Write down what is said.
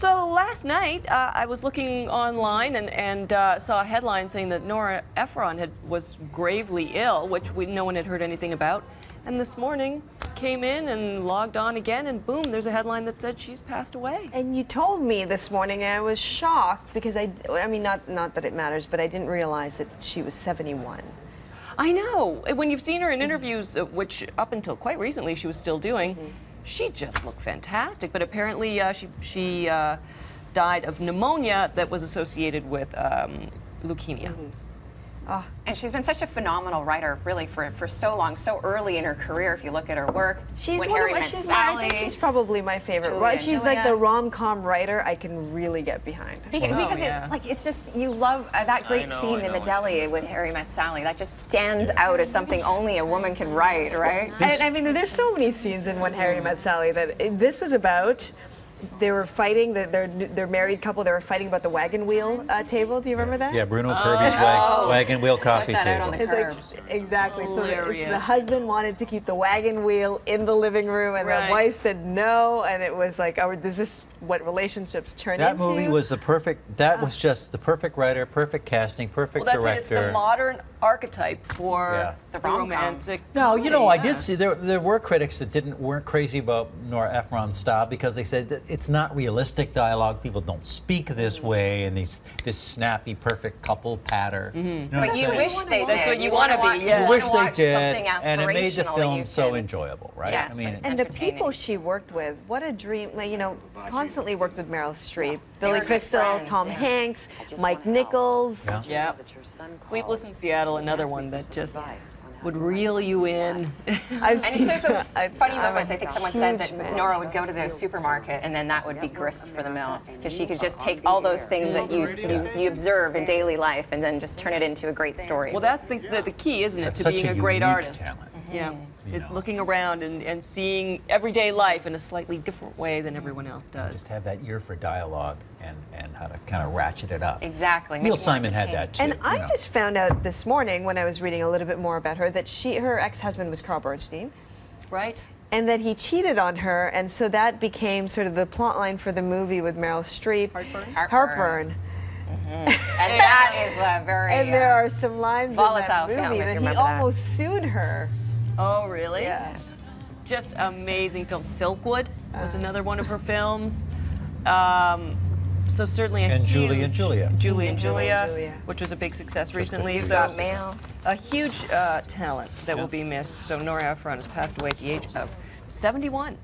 So last night, I was looking online and saw a headline saying that Nora Ephron was gravely ill, which no one had heard anything about. And this morning, came in and logged on again, and boom, there's a headline that said she's passed away. And you told me this morning, and I was shocked because I mean, not that it matters, but I didn't realize that she was 71. I know. When you've seen her in interviews, which up until quite recently she was still doing, she just looked fantastic. But apparently she died of pneumonia that was associated with leukemia. And she's been such a phenomenal writer, really, for so long, so early in her career. If you look at her work, She's I think she's probably my favorite. Julia, she's like the rom-com writer I can really get behind. Because it's just, you love that great scene in the deli with Harry Met Sally. That just stands out as something only a woman can write, right? And I mean, there's so many scenes in When Harry Met Sally that this was about. They were fighting, their married couple, they were fighting about the wagon wheel table. Do you remember that? Yeah, Bruno Kirby's wagon wheel coffee Put that table. out on the curb. Exactly. So Hilarious. the husband wanted to keep the wagon wheel in the living room, and the wife said no, and it was like, oh, is this what relationships turn into? That movie was the perfect, that was just the perfect writer, perfect casting, perfect director. It's the modern archetype for the romantic. No, you know, I did see, there were critics that weren't crazy about Nora Ephron's style because they said that it's not realistic dialogue. People don't speak this way, and this snappy, perfect couple patter. You know But you wish they did. That's what you want to be. You wish they did, something and it made the aspirational film so enjoyable, right? Yes. I mean, And the people she worked with, what a dream! Like, you know, constantly worked with Meryl Streep, Billy Crystal, Tom Hanks, Mike Nichols. Yeah. Sleepless in Seattle, another one that just would reel you in. I've And seen it's those funny moments. I think someone said that fan. Nora would go to the supermarket, and then that would be grist for the mill, because she could just take all those things that you observe in daily life and then just turn it into a great story. Well, that's the key, isn't it, that's to such being a great unique artist? talent. Yeah, it's looking around and seeing everyday life in a slightly different way than everyone else does. Just have that ear for dialogue and how to kind of ratchet it up. Exactly. Neil Simon had that too. And I just found out this morning when I was reading a little bit more about her that her ex-husband was Carl Bernstein. Right. And that he cheated on her, and so that became sort of the plot line for the movie with Meryl Streep. Heartburn. And that is a very And there are some lines in volatile that film, movie if you that he remember that. almost sued her. Oh, really? Yeah. Just amazing film. Silkwood was another one of her films. So certainly And Julie and Julia. Julie and Julia, Julia. which was a big success recently. You Got Mail. A huge talent that will be missed. So Nora Ephron has passed away at the age of 71.